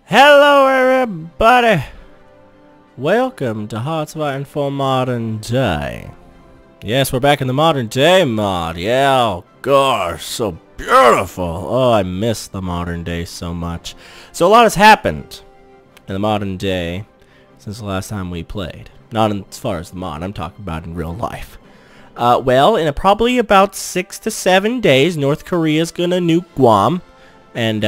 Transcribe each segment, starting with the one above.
Hello everybody! Welcome to Hearts Fighting for Modern Day. Yes, we're back in the modern day mod. Yeah, oh gosh, so beautiful. Oh, I miss the modern day so much. So a lot has happened in the modern day since the last time we played. Not as far as the mod, I'm talking about in real life. Well, in probably about 6 to 7 days, North Korea's gonna nuke Guam. And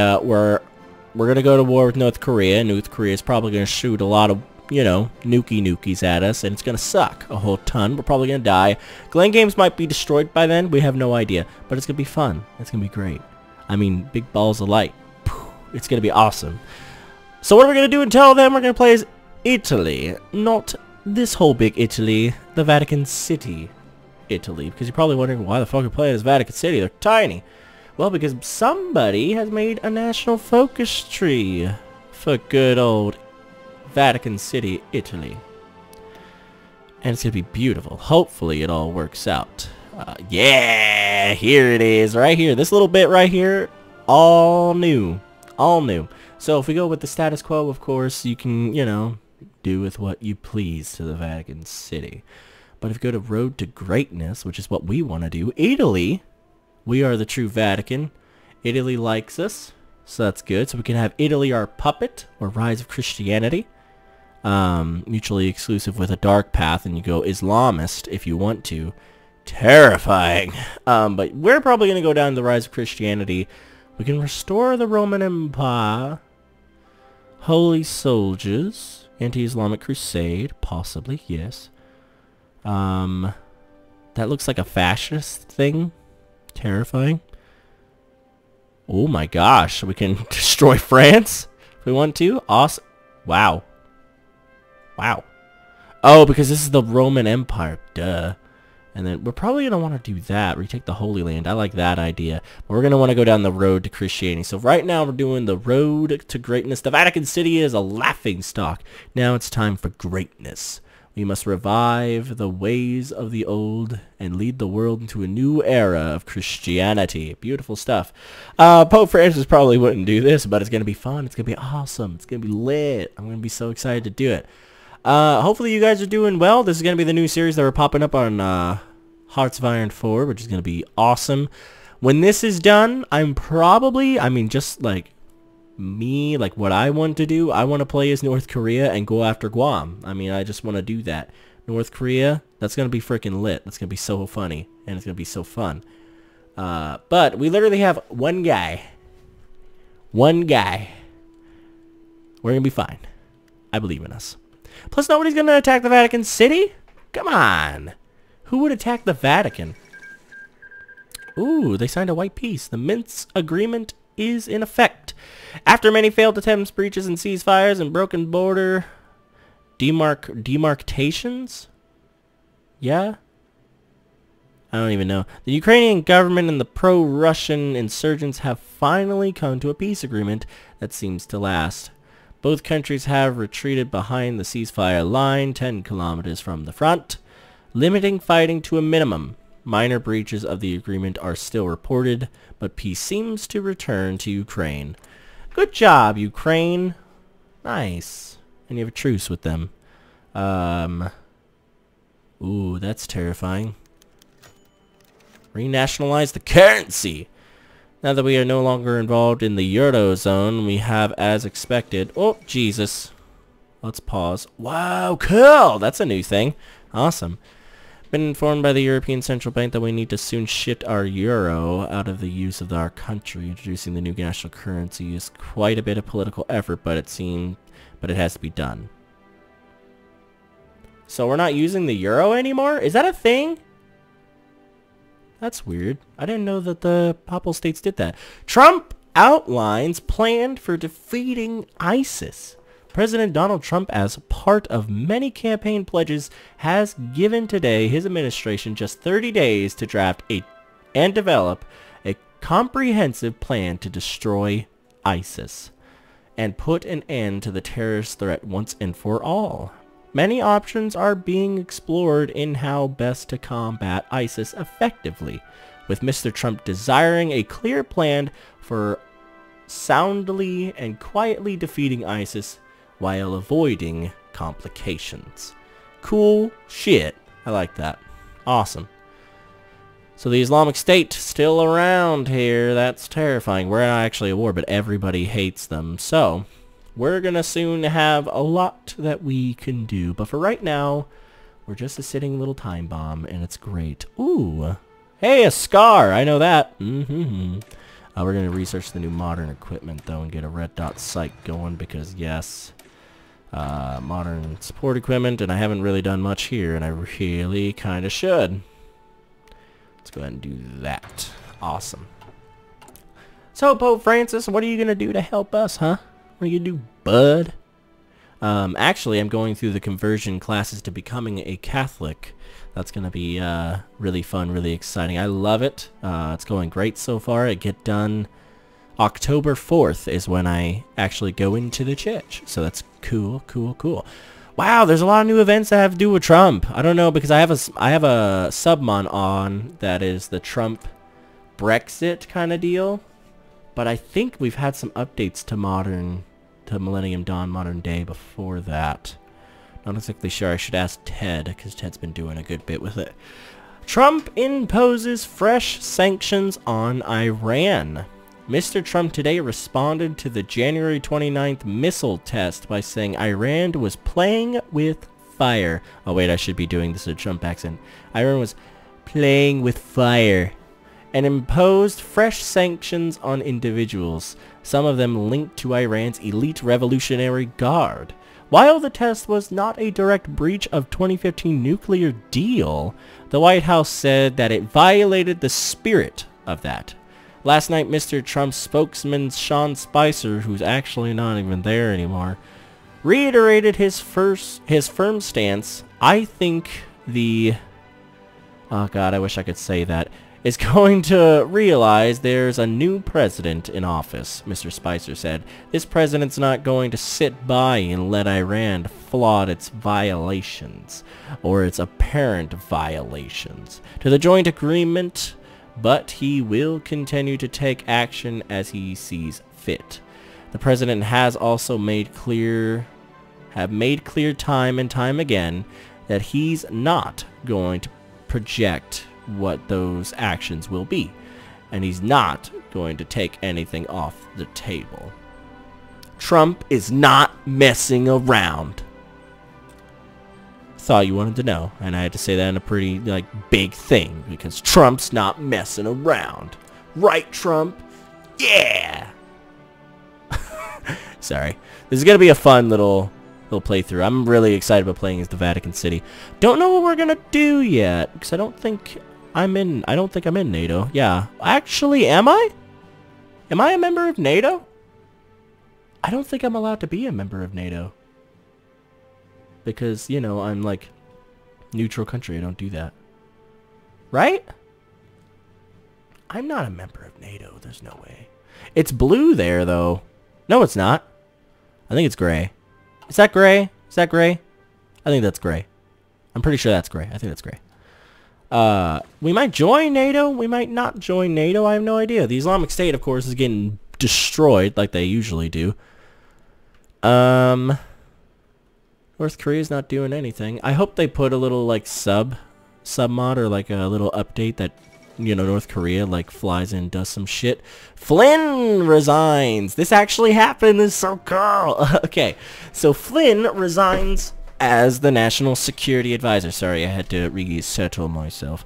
we're gonna go to war with North Korea. North Korea's probably gonna shoot a lot of, you know, nukies at us, and it's gonna suck a whole ton. We're probably gonna die. Glen Games might be destroyed by then. We have no idea, but it's gonna be fun. It's gonna be great. I mean, big balls of light. It's gonna be awesome. So what are we gonna do until then? We're gonna play as Italy, not this whole big Italy, the Vatican City, Italy. Because you're probably wondering why the fuck we're playing as Vatican City. They're tiny. Well, because somebody has made a national focus tree for good old Vatican City, Italy. And it's going to be beautiful. Hopefully it all works out. Yeah, here it is, right here. This little bit right here, all new. All new. So if we go with the status quo, of course, you can, you know, do with what you please to the Vatican City. But if you go to Road to Greatness, which is what we want to do, Italy... We are the true Vatican. Italy likes us, so that's good. So we can have Italy our puppet, or Rise of Christianity. Mutually exclusive with a dark path, and you go Islamist if you want to. Terrifying. But we're probably going to go down the Rise of Christianity. We can restore the Roman Empire. Holy Soldiers. Anti-Islamic Crusade. Possibly, yes. That looks like a fascist thing. Terrifying. Oh my gosh, we can destroy France if we want to. Awesome. Wow. Wow. Oh, because this is the Roman Empire. Duh. And then we're probably going to want to do that. Retake the Holy Land. I like that idea. But we're going to want to go down the road to Christianity. So right now we're doing the road to greatness. The Vatican City is a laughingstock. Now it's time for greatness. We must revive the ways of the old and lead the world into a new era of Christianity. Beautiful stuff. Pope Francis probably wouldn't do this, but it's going to be fun. It's going to be awesome. It's going to be lit. I'm going to be so excited to do it. Hopefully you guys are doing well. This is going to be the new series that we're popping up on Hearts of Iron 4, which is going to be awesome. When this is done, I'm probably, I mean, just like... me, like what I want to do, I want to play as North Korea and go after Guam. I mean, I just want to do that. North Korea, that's going to be freaking lit. That's going to be so funny, and it's going to be so fun. But we literally have one guy. One guy. We're going to be fine. I believe in us. Plus, nobody's going to attack the Vatican City? Come on. Who would attack the Vatican? Ooh, they signed a white peace. The Minsk Agreement is in effect. After many failed attempts, breaches and ceasefires and broken border demarcations? Yeah? I don't even know. The Ukrainian government and the pro-Russian insurgents have finally come to a peace agreement that seems to last. Both countries have retreated behind the ceasefire line 10 kilometers from the front, limiting fighting to a minimum. Minor breaches of the agreement are still reported, but peace seems to return to Ukraine. Good job, Ukraine. Nice. And you have a truce with them. Ooh, that's terrifying. Renationalize the currency. Now that we are no longer involved in the Eurozone, we have, as expected... Oh, Jesus. Let's pause. Wow, cool. That's a new thing. Awesome. Been informed by the European Central Bank that we need to soon shift our euro out of the use of our country. Introducing the new national currency is quite a bit of political effort, but it has to be done. So we're not using the euro anymore? Is that a thing? That's weird. I didn't know that the Papal States did that. Trump outlines plan for defeating ISIS. President Donald Trump, as part of many campaign pledges, has given today his administration just 30 days to draft and develop a comprehensive plan to destroy ISIS and put an end to the terrorist threat once and for all. Many options are being explored in how best to combat ISIS effectively, with Mr. Trump desiring a clear plan for soundly and quietly defeating ISIS while avoiding complications. Cool shit. I like that. Awesome. So the Islamic State still around here. That's terrifying. We're not actually at war, but everybody hates them. So we're gonna soon have a lot that we can do. But for right now, we're just a sitting little time bomb, and it's great. Ooh. Hey, a scar. I know that. We're gonna research the new modern equipment, though, and get a red dot sight going, because, yes, modern support equipment, and I haven't really done much here, and I really kind of should. Let's go ahead and do that. Awesome. So, Pope Francis, what are you going to do to help us, huh? What are you going to do, bud? Actually, I'm going through the conversion classes to becoming a Catholic. That's going to be really fun, really exciting. I love it. It's going great so far. I get done October 4th is when I actually go into the church. So that's cool, cool, cool. Wow, there's a lot of new events that have to do with Trump. I don't know, because I have a submon on that is the Trump Brexit kind of deal. But I think we've had some updates to Millennium Dawn Modern Day before that. Not exactly sure. I should ask Ted, because Ted's been doing a good bit with it. Trump imposes fresh sanctions on Iran. Mr. Trump today responded to the January 29th missile test by saying Iran was playing with fire. Oh wait, I should be doing this in a Trump accent. Iran was playing with fire and imposed fresh sanctions on individuals, some of them linked to Iran's elite Revolutionary Guard. While the test was not a direct breach of 2015 nuclear deal, the White House said that it violated the spirit of that. Last night, Mr. Trump's spokesman, Sean Spicer, who's actually not even there anymore, reiterated his firm stance. I think the... oh god, I wish I could say that. Is going to realize there's a new president in office, Mr. Spicer said. This president's not going to sit by and let Iran flaunt its violations, or its apparent violations, to the joint agreement, but he will continue to take action as he sees fit. The president has also made clear time and time again that he's not going to project what those actions will be, and he's not going to take anything off the table. Trump is not messing around. Thought you wanted to know, and I had to say that in a pretty big thing, because Trump's not messing around. Right, Trump? Yeah. Sorry. This is gonna be a fun little playthrough. I'm really excited about playing as the Vatican City. Don't know what we're gonna do yet, because I don't think I'm in NATO. Yeah. Actually, am I? Am I a member of NATO? I don't think I'm allowed to be a member of NATO. Because, you know, I'm like neutral country. I don't do that. Right? I'm not a member of NATO. There's no way. It's blue there, though. No, it's not. I think it's gray. Is that gray? Is that gray? I think that's gray. I'm pretty sure that's gray. I think that's gray. We might join NATO. We might not join NATO. I have no idea. The Islamic State, of course, is getting destroyed like they usually do. North Korea's not doing anything. I hope they put a little sub mod or a little update that, you know, North Korea flies in and does some shit. Flynn resigns. This actually happened. This is so cool. Okay, so Flynn resigns as the National Security Advisor. Sorry, I had to resettle myself.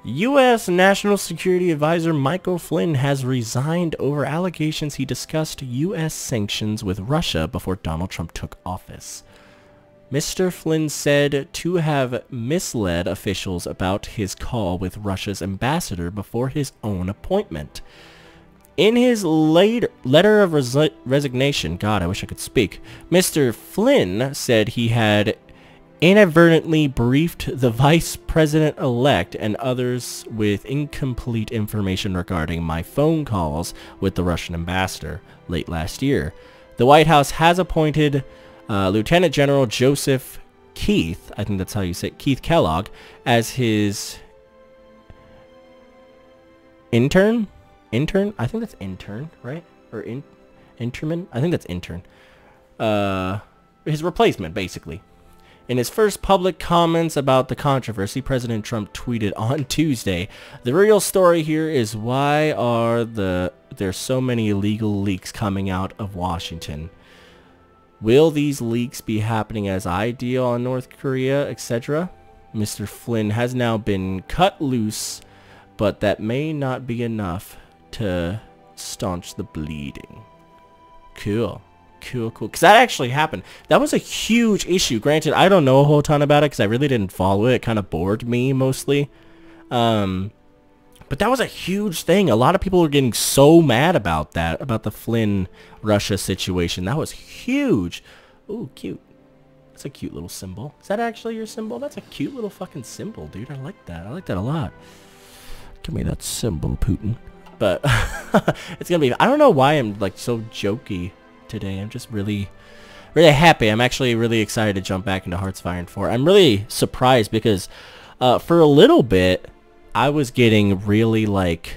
U.S. National Security Advisor Michael Flynn has resigned over allegations he discussed U.S. sanctions with Russia before Donald Trump took office. Mr. Flynn said to have misled officials about his call with Russia's ambassador before his own appointment. In his letter of resignation, God, I wish I could speak, Mr. Flynn said he had inadvertently briefed the vice president-elect and others with incomplete information regarding my phone calls with the Russian ambassador late last year. The White House has appointed Lieutenant General Joseph Keith, I think that's how you say it, Keith Kellogg, as his intern? I think that's intern, right? Or Interman? I think that's intern. His replacement, basically. In his first public comments about the controversy, President Trump tweeted on Tuesday, "The real story here is why are there's so many illegal leaks coming out of Washington? Will these leaks be happening as I deal on North Korea, etc.? Mr. Flynn has now been cut loose, but that may not be enough to staunch the bleeding." Cool. Cool. Because that actually happened. That was a huge issue. Granted, I don't know a whole ton about it because I really didn't follow it. It kind of bored me mostly. But that was a huge thing. A lot of people were getting so mad about that, about the Flynn-Russia situation. That was huge. Ooh, cute. That's a cute little symbol. Is that actually your symbol? That's a cute little fucking symbol, dude. I like that. I like that a lot. Give me that symbol, Putin. But it's going to be... I don't know why I'm like so jokey today. I'm just really happy. I'm actually really excited to jump back into Hearts of Iron 4. I'm really surprised because for a little bit I was getting really like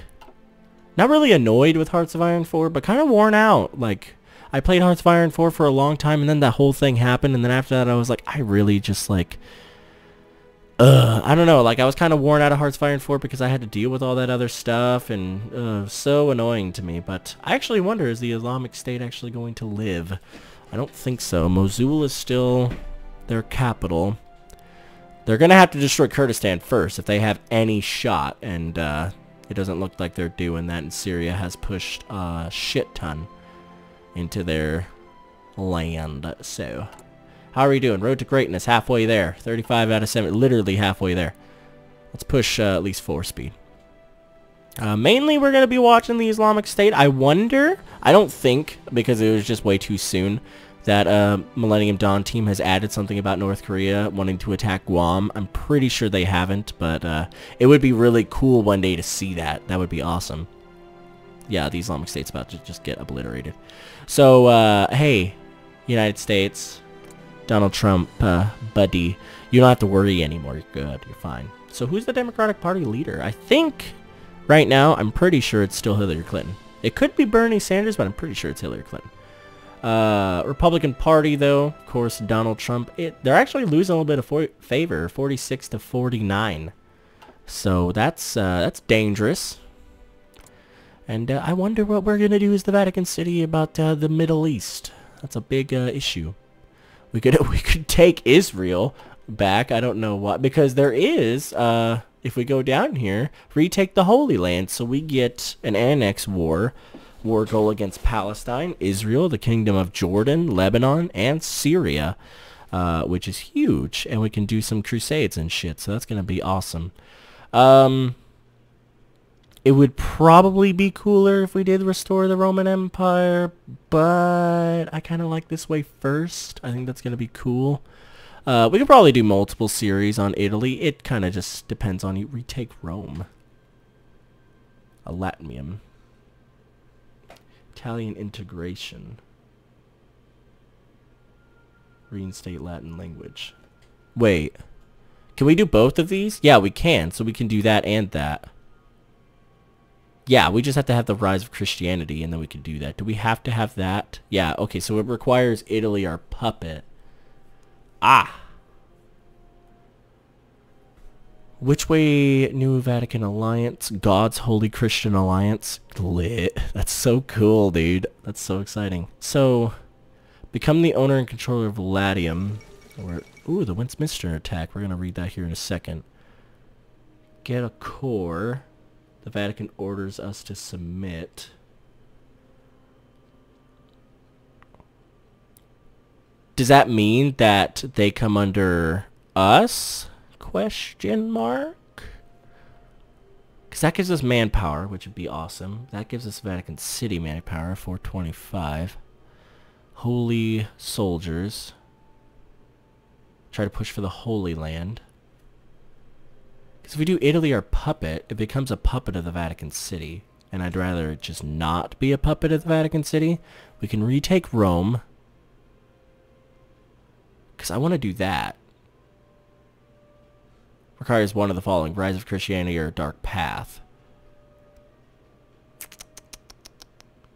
not really annoyed with Hearts of Iron 4, but kind of worn out. Like I played Hearts of Iron 4 for a long time, and then that whole thing happened, and then after that I was like, I really just like I don't know, like I was kind of worn out of Hearts of Iron 4 because I had to deal with all that other stuff, and so annoying to me. But I actually wonder, is the Islamic State actually going to live? I don't think so. Mosul is still their capital. They're going to have to destroy Kurdistan first if they have any shot, and it doesn't look like they're doing that, and Syria has pushed a shit ton into their land. So... how are we doing? Road to greatness, halfway there. 35 out of 7, literally halfway there. Let's push at least 4 speed. Mainly we're going to be watching the Islamic State. I wonder, I don't think, because it was just way too soon, that Millennium Dawn team has added something about North Korea wanting to attack Guam. I'm pretty sure they haven't, but it would be really cool one day to see that. That would be awesome. Yeah, the Islamic State's about to just get obliterated. So, hey, United States... Donald Trump, buddy, you don't have to worry anymore. You're good. You're fine. So who's the Democratic Party leader? I think right now, I'm pretty sure it's still Hillary Clinton. It could be Bernie Sanders, but I'm pretty sure it's Hillary Clinton. Republican Party, though, of course, Donald Trump. They're actually losing a little bit of favor, 46 to 49. So that's dangerous. And I wonder what we're going to do as the Vatican City about the Middle East. That's a big issue. We could take Israel back. I don't know what, because there is, if we go down here, retake the Holy Land. So we get an annex war goal against Palestine, Israel, the Kingdom of Jordan, Lebanon, and Syria, which is huge. And we can do some crusades and shit. So that's going to be awesome. It would probably be cooler if we did restore the Roman Empire, but I kind of like this way first. I think that's going to be cool. We could probably do multiple series on Italy. It kind of just depends on you. Retake Rome. A Latmium. Italian integration. Reinstate Latin language. Wait. Can we do both of these? Yeah, we can. So we can do that and that. Yeah, we just have to have the rise of Christianity, and then we can do that. Do we have to have that? Yeah, okay, so it requires Italy, our puppet. Ah! Which way, New Vatican Alliance? God's Holy Christian Alliance? Lit. That's so cool, dude. That's so exciting. So, become the owner and controller of Latium. Or, ooh, the Westminster attack. We're going to read that here in a second. Get a core. The Vatican orders us to submit. Does that mean that they come under us? Question mark? Because that gives us manpower, which would be awesome. That gives us Vatican City manpower, 425. Holy soldiers. Try to push for the Holy Land. If we do Italy our puppet, it becomes a puppet of the Vatican City. And I'd rather it just not be a puppet of the Vatican City. We can retake Rome. Because I want to do that. Requires one of the following. Rise of Christianity or Dark Path.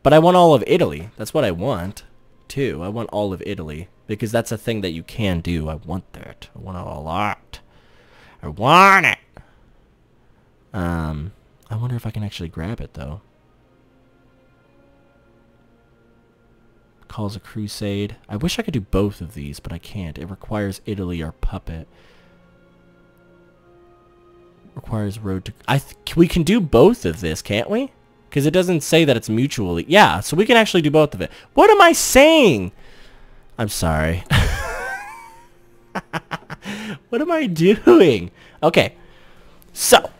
But I want all of Italy. That's what I want, too. I want all of Italy. Because that's a thing that you can do. I want that. I want it a lot. I want it! I wonder if I can actually grab it, though. Calls a crusade. I wish I could do both of these, but I can't. It requires Italy or puppet. Requires road to... we can do both of this, can't we? Because it doesn't say that it's mutually... Yeah, so we can actually do both of it. What am I saying? I'm sorry. What am I doing? Okay. So,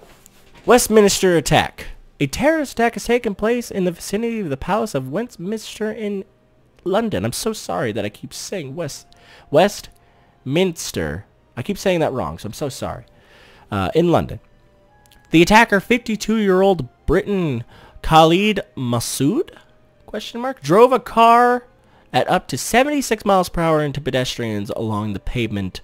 Westminster attack. A terrorist attack has taken place in the vicinity of the Palace of Westminster in London. I'm so sorry that I keep saying Westminster. I keep saying that wrong, so I'm so sorry. In London. The attacker, 52-year-old Briton Khalid Massoud, drove a car at up to 76 miles per hour into pedestrians along the pavement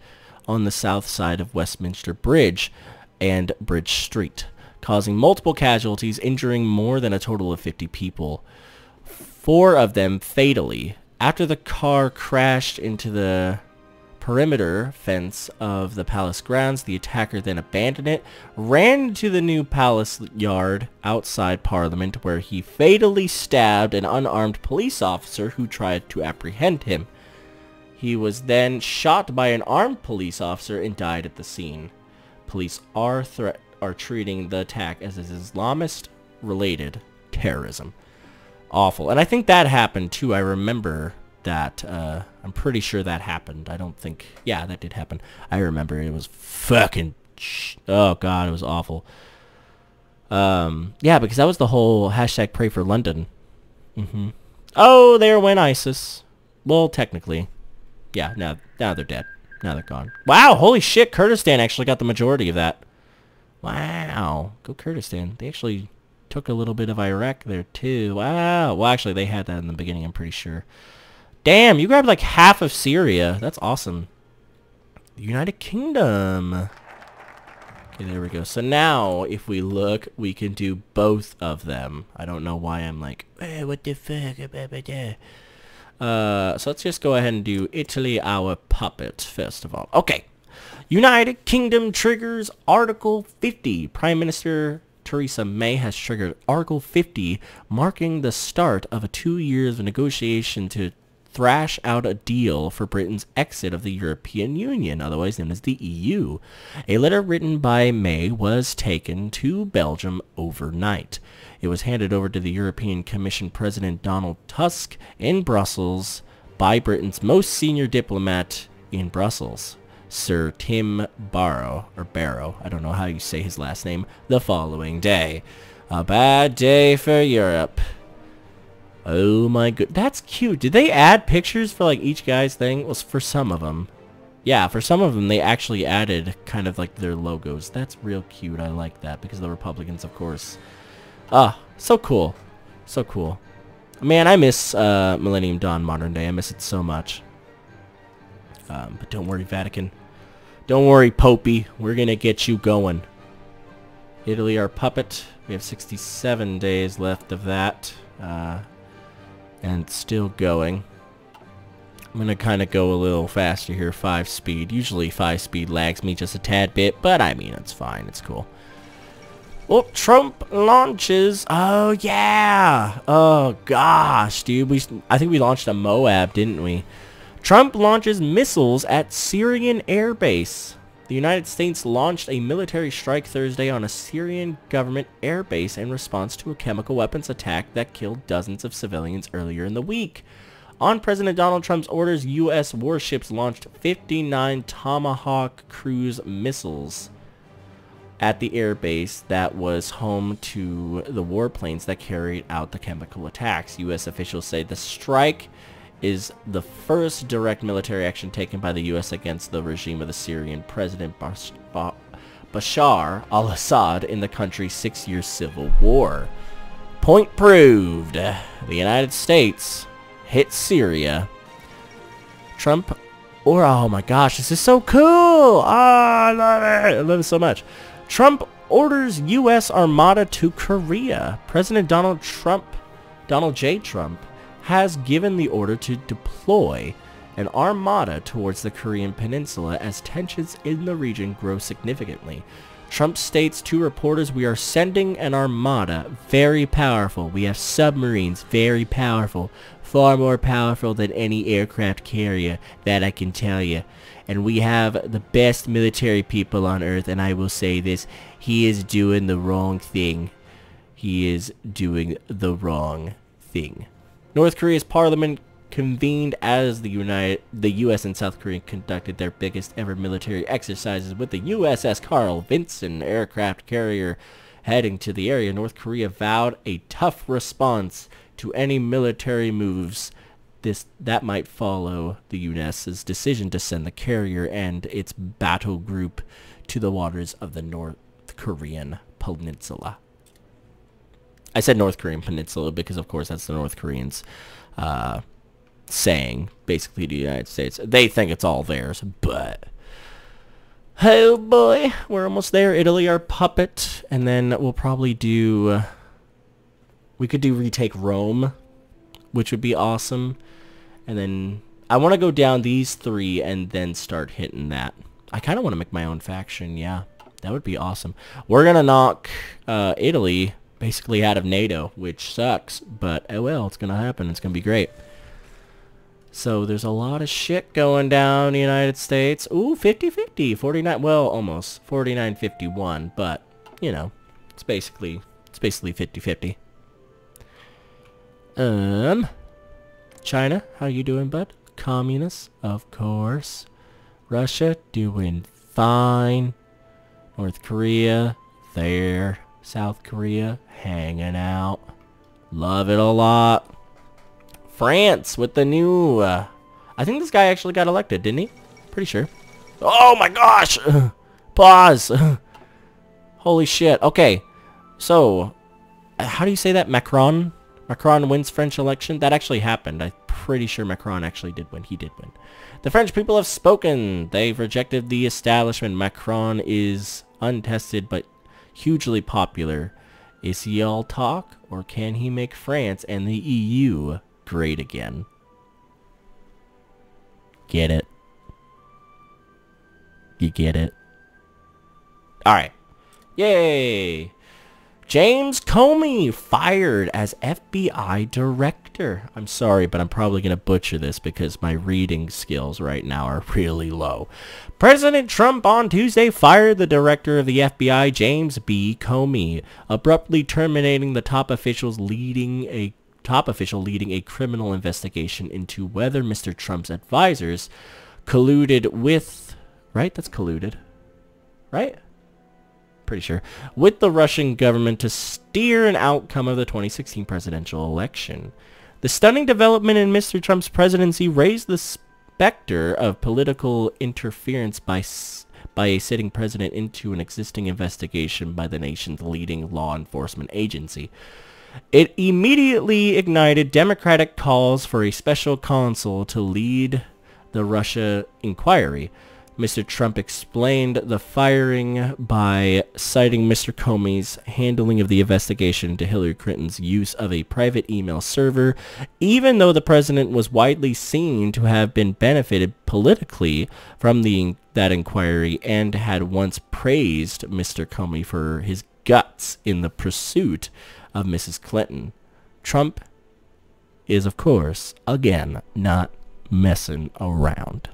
on the south side of Westminster Bridge and Bridge Street, causing multiple casualties, injuring more than a total of 50 people, 4 of them fatally. After the car crashed into the perimeter fence of the palace grounds, the attacker then abandoned it, ran to the new palace yard outside Parliament, where he fatally stabbed an unarmed police officer who tried to apprehend him. He was then shot by an armed police officer and died at the scene. Police are treating the attack as Islamist-related terrorism. Awful. And I think that happened too. I remember that. I'm pretty sure that happened. I don't think... Yeah, that did happen. I remember it was fucking... Oh, God, it was awful. Yeah, because that was the whole hashtag pray for London. Oh, there went ISIS. Well, technically. Yeah, now they're dead. Now they're gone. Wow, holy shit, Kurdistan actually got the majority of that. Wow. Go Kurdistan. They actually took a little bit of Iraq there, too. Wow. Well, actually, they had that in the beginning, I'm pretty sure. Damn, you grabbed like half of Syria. That's awesome. United Kingdom. Okay, there we go. So now, if we look, we can do both of them. I don't know why I'm like, hey, what the fuck? So let's just go ahead and do Italy, our puppet, first of all. Okay. United Kingdom triggers Article 50. Prime Minister Theresa May has triggered Article 50, marking the start of a 2 years of negotiation to thrash out a deal for Britain's exit of the European Union, otherwise known as the EU. A letter written by May was taken to Belgium overnight. It was handed over to the European Commission President Donald Tusk in Brussels by Britain's most senior diplomat in Brussels, Sir Tim Barrow, I don't know how you say his last name, the following day. A bad day for Europe. Oh my god, that's cute. Did they add pictures for like each guy's thing? Well, for some of them. Yeah, for some of them they actually added kind of like their logos. That's real cute. I like that because the Republicans, of course. Ah, so cool. So cool. Man, I miss Millennium Dawn Modern Day. I miss it so much. But don't worry, Vatican. Don't worry, Popey. We're gonna get you going. Italy, our puppet. We have 67 days left of that. And still going. I'm gonna kind of go a little faster here, 5 speed. Usually 5 speed lags me just a tad bit, but I mean, it's fine. It's cool. Oh, Trump launches. Oh, yeah. Oh, gosh, dude. I think we launched a Moab, didn't we? Trump launches missiles at Syrian airbase. The United States launched a military strike Thursday on a Syrian government airbase in response to a chemical weapons attack that killed dozens of civilians earlier in the week. On President Donald Trump's orders, U.S. warships launched 59 Tomahawk cruise missiles at the airbase that was home to the warplanes that carried out the chemical attacks. U.S. officials say the strike is the first direct military action taken by the U.S. against the regime of the Syrian President Bashar al-Assad in the country's 6-year civil war. Point proved. The United States hit Syria. Trump, oh my gosh, this is so cool. Oh, I love it. I love it so much. Trump orders U.S. Armada to Korea. President Donald Trump Donald J. Trump, has given the order to deploy an armada towards the Korean peninsula as tensions in the region grow significantly. Trump states to reporters, "We are sending an armada, very powerful. We have submarines, very powerful. Far more powerful than any aircraft carrier, that I can tell you. And we have the best military people on earth, and I will say this, he is doing the wrong thing. He is doing the wrong thing." North Korea's parliament convened as the U.S. and South Korea conducted their biggest ever military exercises with the USS Carl Vinson aircraft carrier heading to the area. North Korea vowed a tough response to any military moves that might follow the U.S.'s decision to send the carrier and its battle group to the waters of the North Korean peninsula. I said North Korean peninsula because, of course, that's the North Koreans saying, basically, to the United States. They think it's all theirs, but... oh boy, we're almost there. Italy, our puppet, and then we'll probably do... we could do retake Rome, which would be awesome. And then I want to go down these three and then start hitting that. I kind of want to make my own faction, yeah. That would be awesome. We're going to knock Italy basically out of NATO, which sucks. But, oh well, it's going to happen. It's going to be great. So there's a lot of shit going down in the United States. Ooh, 50-50. 49, well, almost. 49-51. But, you know, it's basically 50-50. China, how you doing, bud? Communists, of course. Russia, doing fine. North Korea, there. South Korea, hanging out. Love it a lot. France, with the new... I think this guy actually got elected, didn't he? Pretty sure. Oh my gosh! Pause! Holy shit. Okay, so... how do you say that? Macron? Macron wins French election? That actually happened. I'm pretty sure Macron actually did win. He did win. The French people have spoken. They've rejected the establishment. Macron is untested but hugely popular. Is he all talk, or can he make France and the EU great again? Get it? You get it? Alright. Yay! James Comey fired as FBI director. I'm sorry, but I'm probably going to butcher this because my reading skills right now are really low. President Trump on Tuesday fired the director of the FBI, James B. Comey, abruptly terminating the top official leading a criminal investigation into whether Mr. Trump's advisors colluded with... right? That's colluded. Right? Pretty sure, with the Russian government to steer an outcome of the 2016 presidential election. The stunning development in Mr. Trump's presidency raised the specter of political interference by a sitting president into an existing investigation by the nation's leading law enforcement agency. It immediately ignited Democratic calls for a special counsel to lead the Russia inquiry. Mr. Trump explained the firing by citing Mr. Comey's handling of the investigation into Hillary Clinton's use of a private email server, even though the president was widely seen to have been benefited politically from that inquiry and had once praised Mr. Comey for his guts in the pursuit of Mrs. Clinton. Trump is, of course, again, not messing around.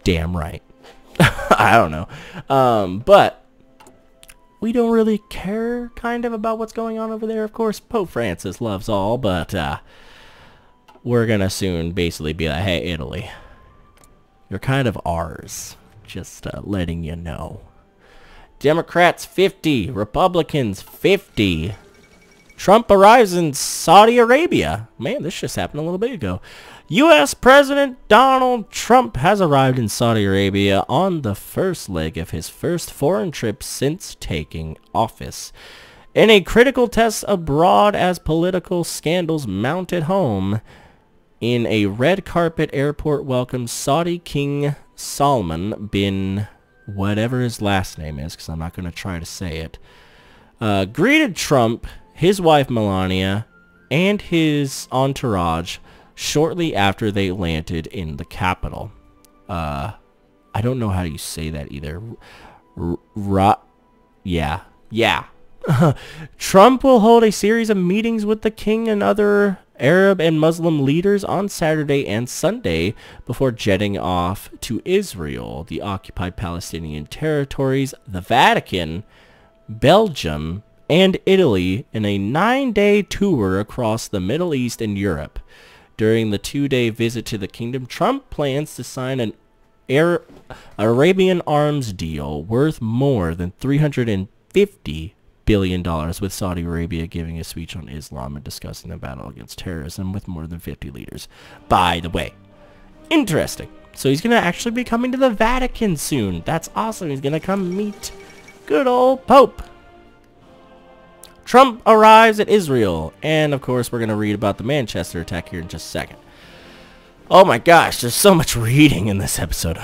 Damn right. I don't know. But we don't really care kind of about what's going on over there. Of course, Pope Francis loves all, but we're going to soon basically be like, hey, Italy, you're kind of ours. Just letting you know. Democrats 50, Republicans 50. Trump arrives in Saudi Arabia. Man, this just happened a little bit ago. U.S. President Donald Trump has arrived in Saudi Arabia on the first leg of his first foreign trip since taking office. In a critical test abroad as political scandals mount at home, in a red carpet airport welcome, Saudi King Salman bin whatever his last name is, because I'm not going to try to say it, greeted Trump, his wife Melania, and his entourage shortly after they landed in the capital. I don't know how you say that either. Yeah. Trump will hold a series of meetings with the king and other Arab and Muslim leaders on Saturday and Sunday before jetting off to Israel, the occupied Palestinian territories, the Vatican, Belgium, and Italy in a 9-day tour across the Middle East and Europe. During the 2-day visit to the kingdom, Trump plans to sign an Arabian arms deal worth more than $350 billion, with Saudi Arabia giving a speech on Islam and discussing the battle against terrorism with more than 50 leaders. By the way, interesting. So he's going to actually be coming to the Vatican soon. That's awesome. He's going to come meet good old Pope. Trump arrives at Israel. And, of course, we're going to read about the Manchester attack here in just a second. Oh my gosh, there's so much reading in this episode.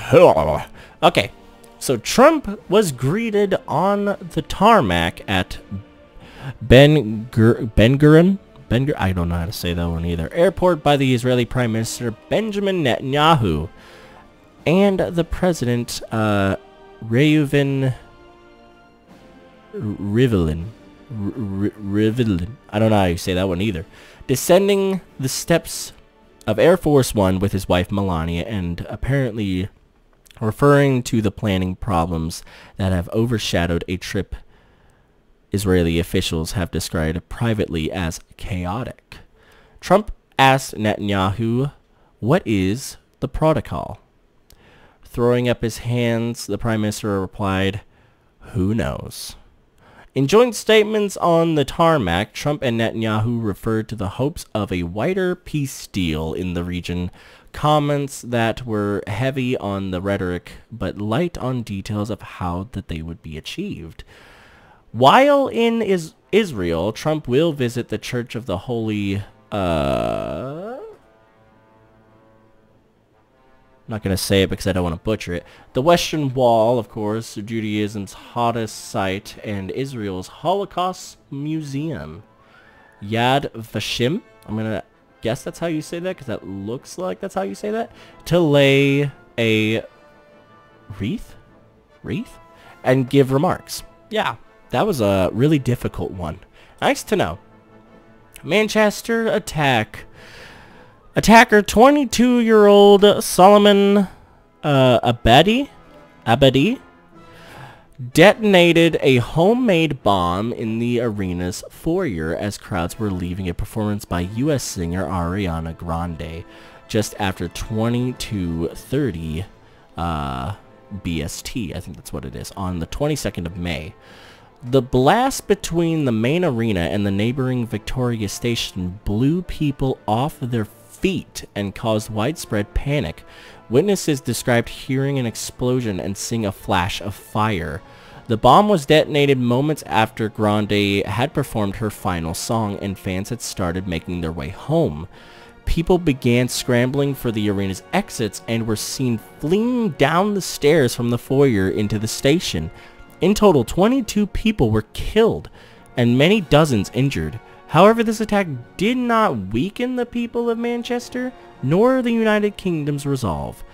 Okay, so Trump was greeted on the tarmac at Ben Gurion, I don't know how to say that one either, airport by the Israeli Prime Minister Benjamin Netanyahu and the President Reuven Rivlin. I don't know how you say that one either. Descending the steps of Air Force One with his wife Melania, and apparently referring to the planning problems that have overshadowed a trip Israeli officials have described privately as chaotic. Trump asked Netanyahu, "What is the protocol?" Throwing up his hands, the Prime Minister replied, "Who knows?" In joint statements on the tarmac, Trump and Netanyahu referred to the hopes of a wider peace deal in the region, comments that were heavy on the rhetoric but light on details of how that they would be achieved. While in Israel, Trump will visit the Church of the Holy... I'm not going to say it because I don't want to butcher it. The Western Wall, of course, Judaism's hottest site, and Israel's Holocaust Museum. Yad Vashem, I'm going to guess that's how you say that because that looks like that's how you say that. To lay a wreath? And give remarks. Yeah, that was a really difficult one. Nice to know. Manchester attack. Attacker 22-year-old Solomon Abadi detonated a homemade bomb in the arena's foyer as crowds were leaving a performance by U.S. singer Ariana Grande just after 22:30 BST, I think that's what it is, on the 22nd of May. The blast between the main arena and the neighboring Victoria Station blew people off their feet and caused widespread panic. Witnesses described hearing an explosion and seeing a flash of fire. The bomb was detonated moments after Grande had performed her final song and fans had started making their way home. People began scrambling for the arena's exits and were seen fleeing down the stairs from the foyer into the station. In total, 22 people were killed and many dozens injured. However, this attack did not weaken the people of Manchester, nor the United Kingdom's resolve,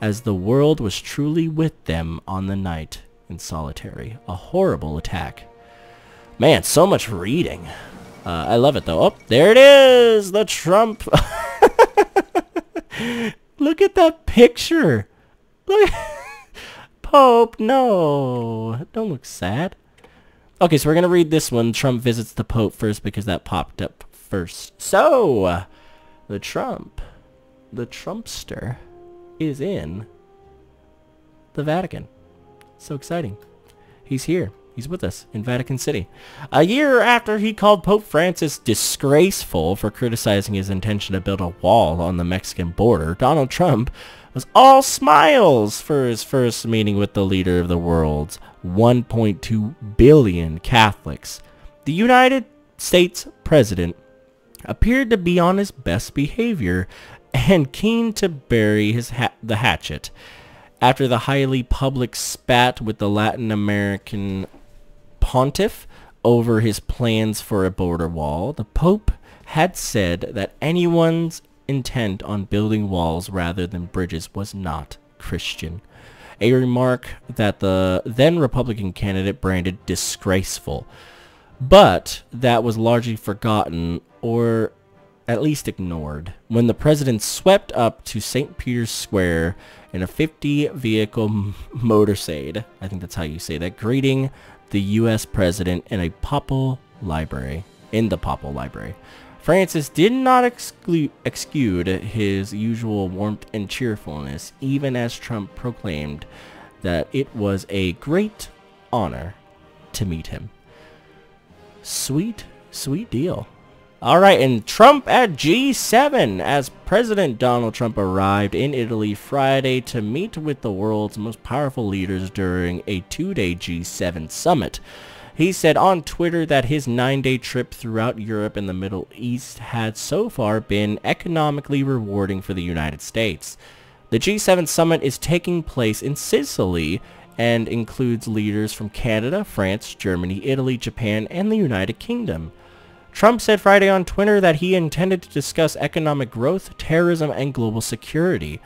as the world was truly with them on the night in solitary. A horrible attack. Man, so much reading. I love it, though. Oh, there it is! The Trump... Look at that picture! Look... Pope, no! Don't look sad. Okay, so we're going to read this one. Trump visits the Pope first because that popped up first. So, the Trumpster, is in the Vatican. So exciting. He's here. He's with us in Vatican City. A year after he called Pope Francis disgraceful for criticizing his intention to build a wall on the Mexican border, Donald Trump was all smiles for his first meeting with the leader of the world's 1.2 billion Catholics. The United States President appeared to be on his best behavior and keen to bury the hatchet. After the highly public spat with the Latin American pontiff over his plans for a border wall, the Pope had said that anyone's intent on building walls rather than bridges was not Christian, a remark that the then Republican candidate branded disgraceful, but that was largely forgotten or at least ignored when the president swept up to St. Peter's Square in a 50-vehicle motorcade, I think that's how you say that, greeting the U.S. president in the Papal Library. Francis did not exude his usual warmth and cheerfulness, even as Trump proclaimed that it was a great honor to meet him. Sweet, sweet deal. Alright, and Trump at G7, as President Donald Trump arrived in Italy Friday to meet with the world's most powerful leaders during a 2-day G7 summit. He said on Twitter that his 9-day trip throughout Europe and the Middle East had so far been economically rewarding for the United States. The G7 summit is taking place in Sicily and includes leaders from Canada, France, Germany, Italy, Japan, and the United Kingdom. Trump said Friday on Twitter that he intended to discuss economic growth, terrorism, and global security.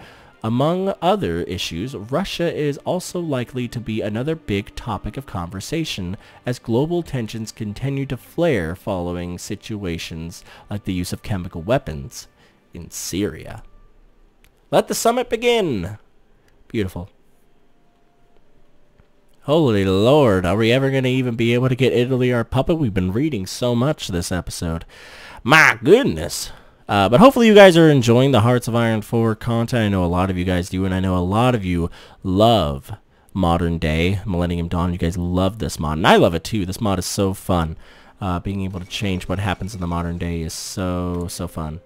Among other issues, Russia is also likely to be another big topic of conversation as global tensions continue to flare following situations like the use of chemical weapons in Syria. Let the summit begin! Beautiful. Holy Lord, are we ever going to even be able to get Italy our puppet? We've been reading so much this episode. My goodness. But hopefully you guys are enjoying the Hearts of Iron 4 content. I know a lot of you guys do, and I know a lot of you love Modern Day, Millennium Dawn. You guys love this mod, and I love it too. This mod is so fun. Being able to change what happens in the modern day is so fun.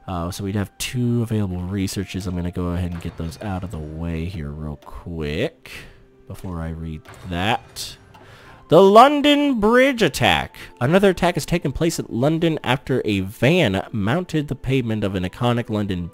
So we'd have 2 available researches. I'm going to go ahead and get those out of the way here real quick before I read that. The London Bridge attack. Another attack has taken place at London after a van mounted the pavement of the iconic London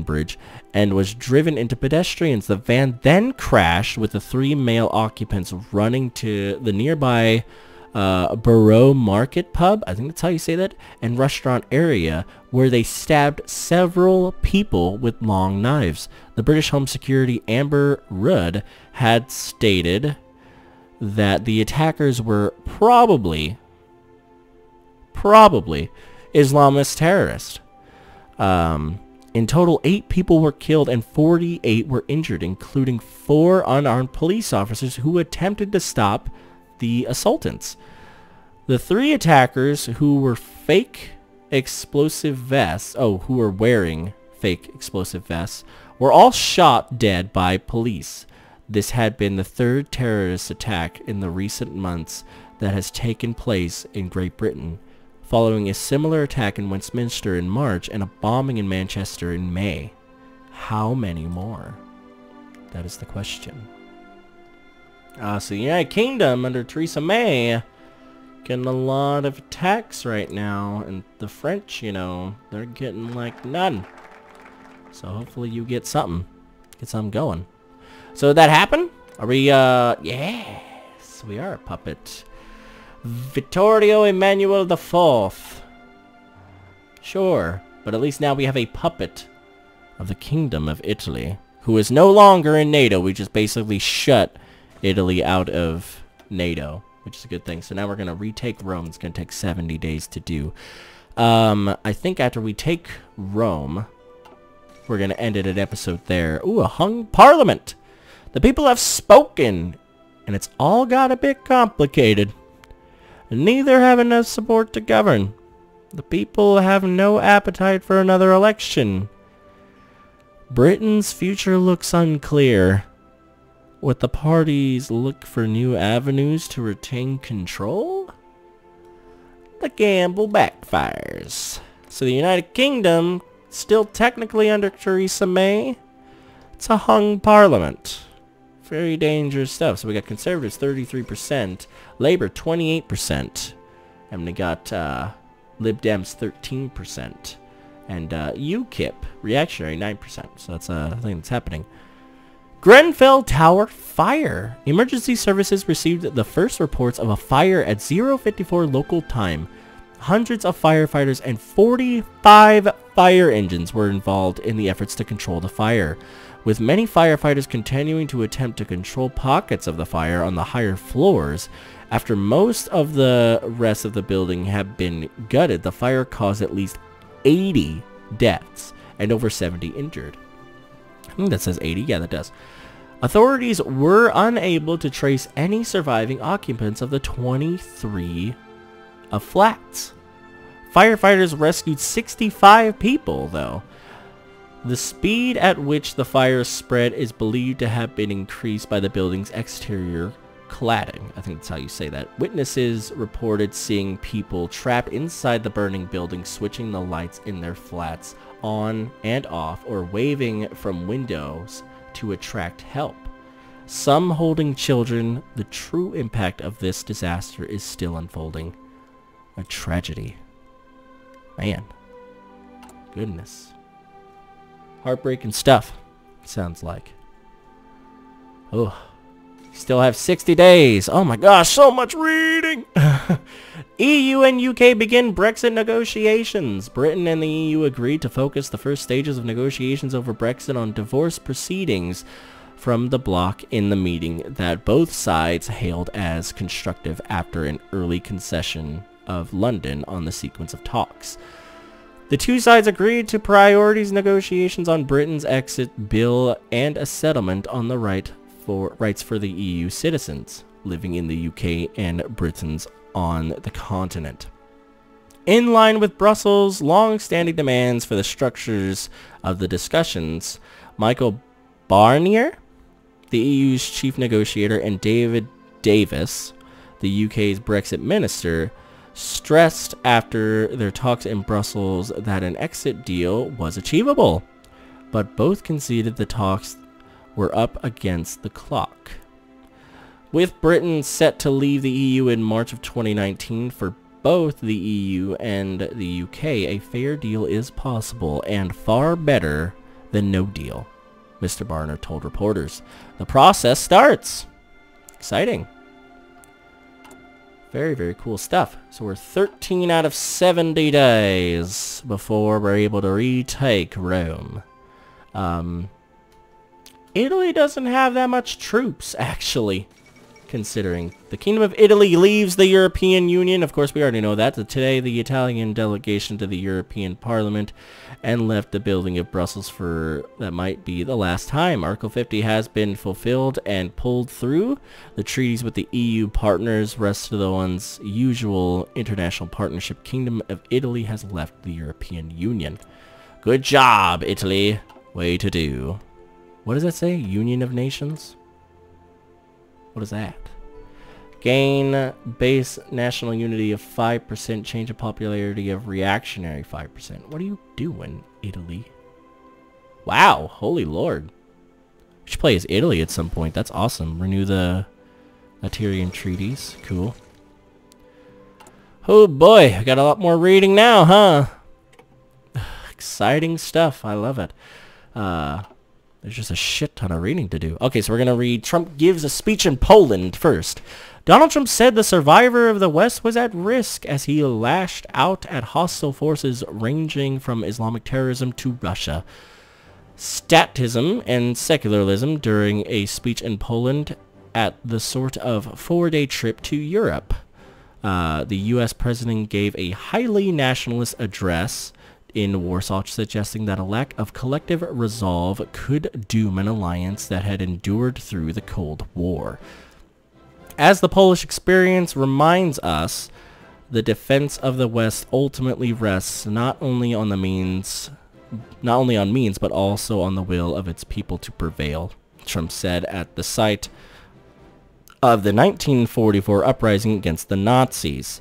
Bridge, and was driven into pedestrians. The van then crashed with the 3 male occupants running to the nearby Borough Market pub, I think that's how you say that, and restaurant area, where they stabbed several people with long knives. The British Home Secretary Amber Rudd had stated that the attackers were probably Islamist terrorists. In total, 8 people were killed and 48 were injured, including 4 unarmed police officers who attempted to stop the assailants. The 3 attackers who were wearing fake explosive vests were all shot dead by police. This had been the 3rd terrorist attack in the recent months that has taken place in Great Britain, following a similar attack in Westminster in March and a bombing in Manchester in May. How many more? That is the question. So the United Kingdom under Theresa May getting a lot of attacks right now, and the French, you know, they're getting like none. So hopefully you get something going. So did that happen? Are we, yes, we are a puppet. Vittorio Emanuele IV. Sure, but at least now we have a puppet of the Kingdom of Italy, who is no longer in NATO. We just basically shut Italy out of NATO, which is a good thing. So now we're going to retake Rome. It's going to take 70 days to do. I think after we take Rome, we're going to end it at episode there. Ooh, a hung parliament. The people have spoken, and it's all got a bit complicated. Neither have enough support to govern. The people have no appetite for another election. Britain's future looks unclear. Would the parties look for new avenues to retain control? The gamble backfires. So the United Kingdom, still technically under Theresa May, it's a hung parliament. Very dangerous stuff. So we got Conservatives 33%, Labour 28%, and we got Lib Dems 13%, and UKIP, reactionary 9%. So that's a thing that's happening. Grenfell Tower fire. Emergency services received the first reports of a fire at 0:54 local time. Hundreds of firefighters and 45 fire engines were involved in the efforts to control the fire, with many firefighters continuing to attempt to control pockets of the fire on the higher floors. After most of the rest of the building had been gutted, the fire caused at least 80 deaths and over 70 injured. I think that says 80. Yeah, that does. Authorities were unable to trace any surviving occupants of the 23 flats. Firefighters rescued 65 people, though. The speed at which the fire spread is believed to have been increased by the building's exterior cladding. I think that's how you say that. Witnesses reported seeing people trapped inside the burning building switching the lights in their flats on and off or waving from windows to attract help. Some holding children. The true impact of this disaster is still unfolding. A tragedy. Man. Goodness. Heartbreaking stuff, sounds like. Oh. Still have 60 days. Oh my gosh, so much reading. EU and UK begin Brexit negotiations. Britain and the EU agreed to focus the first stages of negotiations over Brexit on divorce proceedings from the bloc in the meeting that both sides hailed as constructive after an early concession of London on the sequence of talks. The two sides agreed to priorities negotiations on Britain's exit bill and a settlement on the rights for the EU citizens living in the UK and Britons on the continent. In line with Brussels' long-standing demands for the structures of the discussions, Michael Barnier, the EU's chief negotiator, and David Davis, the UK's Brexit minister, stressed after their talks in Brussels that an exit deal was achievable, but both conceded the talks were up against the clock. With Britain set to leave the EU in March of 2019, for both the EU and the UK, a fair deal is possible and far better than no deal, Mr. Barner told reporters. The process starts. Exciting. Very, very cool stuff. So we're 13 out of 70 days before we're able to retake Rome. Italy doesn't have that much troops, actually, considering. The Kingdom of Italy leaves the European Union. Of course, we already know that. Today, the Italian delegation to the European Parliament and left the building of Brussels for, that might be the last time. Article 50 has been fulfilled and pulled through. The treaties with the EU partners, rest of the one's usual international partnership. Kingdom of Italy has left the European Union. Good job, Italy. Way to do. What does that say? Union of Nations? What is that? Gain base national unity of 5%. Change of popularity of reactionary 5%. What are you doing, Italy? Wow. Holy Lord. We should play as Italy at some point. That's awesome. Renew the Lateran treaties. Cool. Oh boy. I got a lot more reading now, huh? Exciting stuff. I love it. There's just a shit ton of reading to do. Okay, so we're going to read Trump gives a speech in Poland first. Donald Trump said the survivor of the West was at risk as he lashed out at hostile forces ranging from Islamic terrorism to Russia. Statism and secularism during a speech in Poland at the sort of 4-day trip to Europe. The U.S. president gave a highly nationalist address in Warsaw, suggesting that a lack of collective resolve could doom an alliance that had endured through the Cold War. As the Polish experience reminds us, the defense of the West ultimately rests not only on means, but also on the will of its people to prevail, Trump said at the site of the 1944 uprising against the Nazis.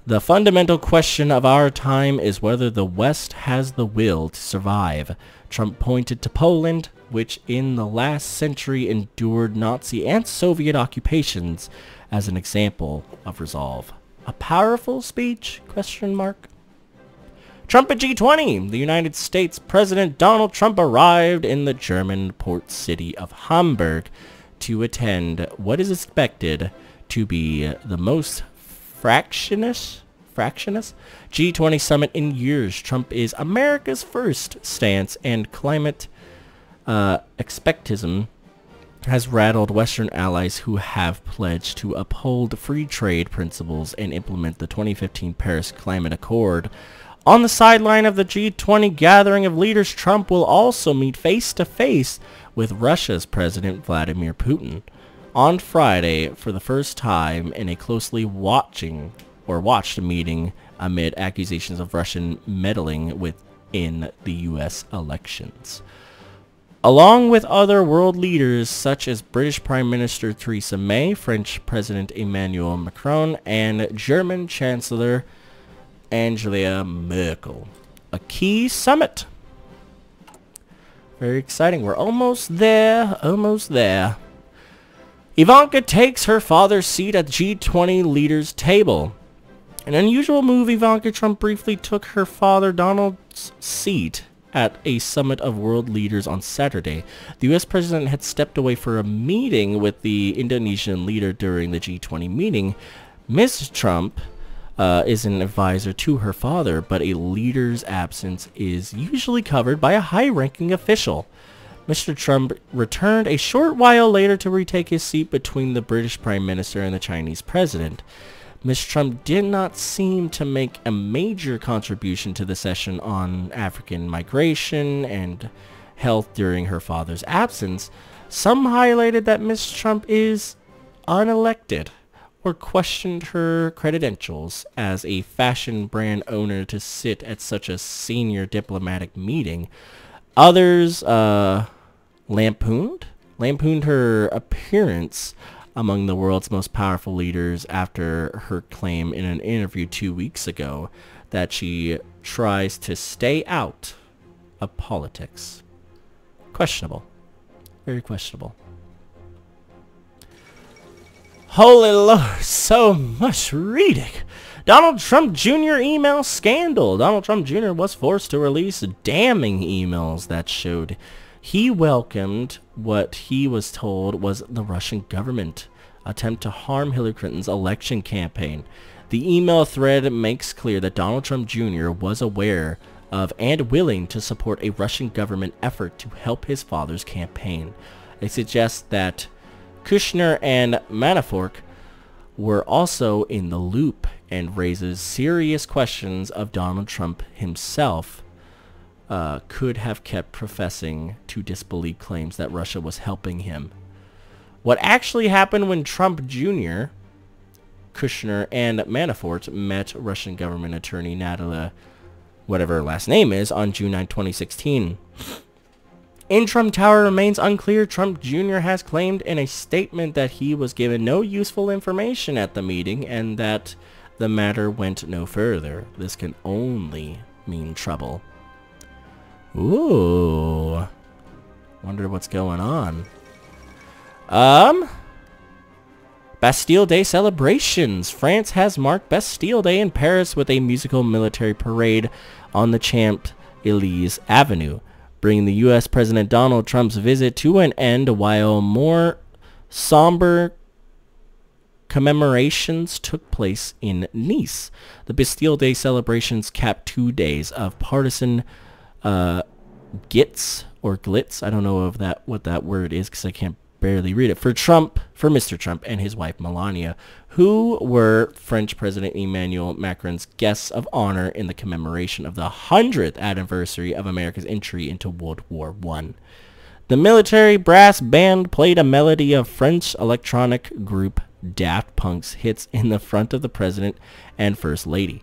The fundamental question of our time is whether the West has the will to survive. Trump pointed to Poland, which in the last century endured Nazi and Soviet occupations, as an example of resolve. A powerful speech? Question mark. Trump at G20. The United States President Donald Trump arrived in the German port city of Hamburg to attend what is expected to be the most fractious G20 summit in years. Trump is America's first stance, and climate expectism has rattled Western allies who have pledged to uphold free trade principles and implement the 2015 Paris Climate Accord. On the sideline of the G20 gathering of leaders, Trump will also meet face-to-face with Russia's President Vladimir Putin on Friday for the first time in a closely watched meeting amid accusations of Russian meddling within the U.S. elections. Along with other world leaders such as British Prime Minister Theresa May, French President Emmanuel Macron, and German Chancellor Angela Merkel. A key summit. Very exciting. We're almost there. Almost there. Ivanka takes her father's seat at G20 leaders' table. An unusual move. Ivanka Trump briefly took her father Donald's seat at a summit of world leaders on Saturday. The U.S. president had stepped away for a meeting with the Indonesian leader during the G20 meeting. Ms. Trump is an advisor to her father, but a leader's absence is usually covered by a high-ranking official. Mr. Trump returned a short while later to retake his seat between the British Prime Minister and the Chinese President. Ms. Trump did not seem to make a major contribution to the session on African migration and health during her father's absence. Some highlighted that Ms. Trump is unelected or questioned her credentials as a fashion brand owner to sit at such a senior diplomatic meeting. Others lampooned her appearance among the world's most powerful leaders after her claim in an interview 2 weeks ago that she tries to stay out of politics. Questionable. Very questionable. Holy Lord, so much reading. Donald Trump Jr. email scandal. Donald Trump Jr. was forced to release damning emails that showed he welcomed what he was told was the Russian government attempt to harm Hillary Clinton's election campaign. The email thread makes clear that Donald Trump Jr. was aware of and willing to support a Russian government effort to help his father's campaign. It suggests that Kushner and Manafort were also in the loop and raises serious questions of Donald Trump himself could have kept professing to disbelieve claims that Russia was helping him. What actually happened when Trump Jr., Kushner, and Manafort met Russian government attorney Nato, whatever her last name is, on June 9, 2016. In Trump Tower remains unclear. Trump Jr. has claimed in a statement that he was given no useful information at the meeting and that the matter went no further. This can only mean trouble. Ooh. Wonder what's going on. Bastille Day celebrations. France has marked Bastille Day in Paris with a musical military parade on the Champs-Élysées Avenue, bringing the U.S. President Donald Trump's visit to an end while more somber commemorations took place in Nice. The Bastille Day celebrations capped 2 days of partisan glitz. I don't know of what that word is because I can't barely read it. For Mr. Trump and his wife Melania, who were French President Emmanuel Macron's guests of honor in the commemoration of the 100th anniversary of America's entry into World War I. The military brass band played a melody of French electronic group Daft Punk's hits in the front of the President and First Lady.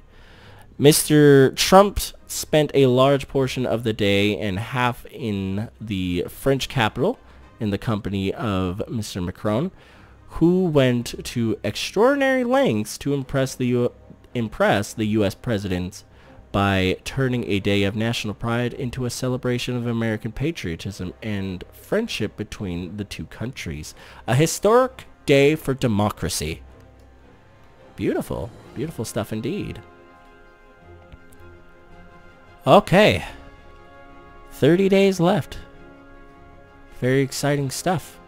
Mr. Trump spent a large portion of the day and half in the French capital in the company of Mr. Macron, who went to extraordinary lengths to impress the U.S. president by turning a day of national pride into a celebration of American patriotism and friendship between the two countries. A historic day for democracy. Beautiful. Beautiful stuff indeed. Okay. 30 days left. Very exciting stuff.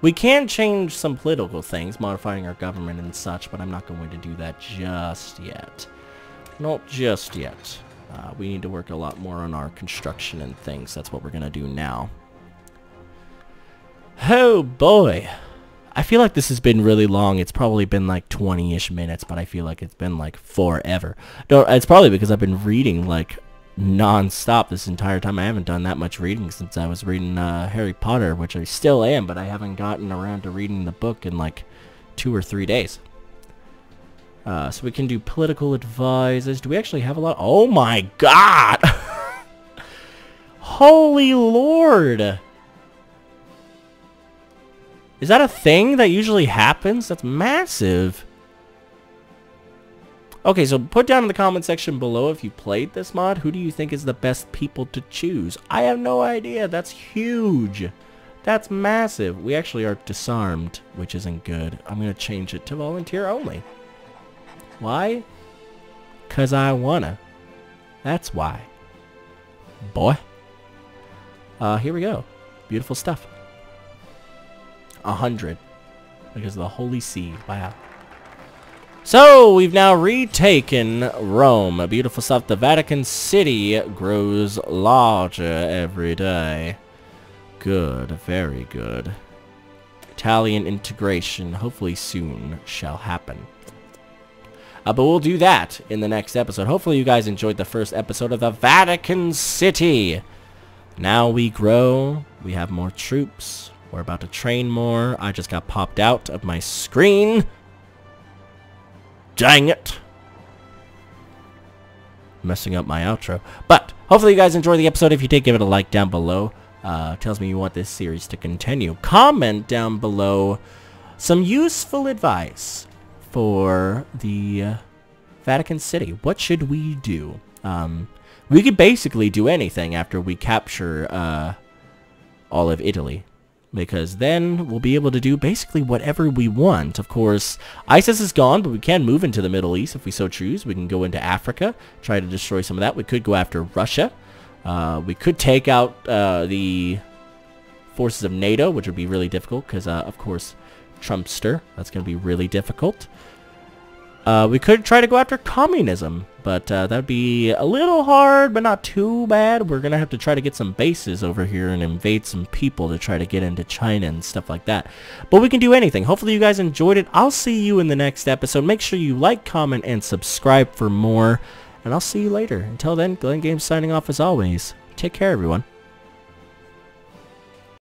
We can change some political things, modifying our government and such, but I'm not going to do that just yet. Not just yet. We need to work a lot more on our construction and things. That's what we're going to do now. Oh boy. I feel like this has been really long. It's probably been like 20-ish minutes, but I feel like it's been like forever. No, it's probably because I've been reading like non-stop this entire time. I haven't done that much reading since I was reading Harry Potter, which I still am, but I haven't gotten around to reading the book in like 2 or 3 days. So we can do political advisors. Do we actually have a lot? Oh my god! Holy lord! Is that a thing that usually happens? That's massive. Okay, so put down in the comment section below if you played this mod. Who do you think is the best people to choose? I have no idea. That's huge. That's massive. We actually are disarmed, which isn't good. I'm going to change it to volunteer only. Why? 'Cause I wanna. That's why. Boy. Here we go. Beautiful stuff. 100. Because of the Holy See. Wow. So, we've now retaken Rome. Beautiful stuff. The Vatican City grows larger every day. Good. Very good. Italian integration, hopefully soon, shall happen. But we'll do that in the next episode. Hopefully you guys enjoyed the first episode of the Vatican City. Now we grow. We have more troops. We're about to train more. I just got popped out of my screen. Dang it. Messing up my outro. But hopefully you guys enjoyed the episode. If you did, give it a like down below. Tells me you want this series to continue. Comment down below some useful advice for the Vatican City. What should we do? We could basically do anything after we capture all of Italy, because then we'll be able to do basically whatever we want. Of course, ISIS is gone, but we can move into the Middle East if we so choose. We can go into Africa, try to destroy some of that. We could go after Russia. We could take out the forces of Nato, which would be really difficult because, of course, Trumpster. That's going to be really difficult. We could try to go after communism, but that would be a little hard, but not too bad. We're going to have to try to get some bases over here and invade some people to try to get into China and stuff like that. But we can do anything. Hopefully you guys enjoyed it. I'll see you in the next episode. Make sure you like, comment, and subscribe for more. And I'll see you later. Until then, Glenn Games signing off as always. Take care, everyone.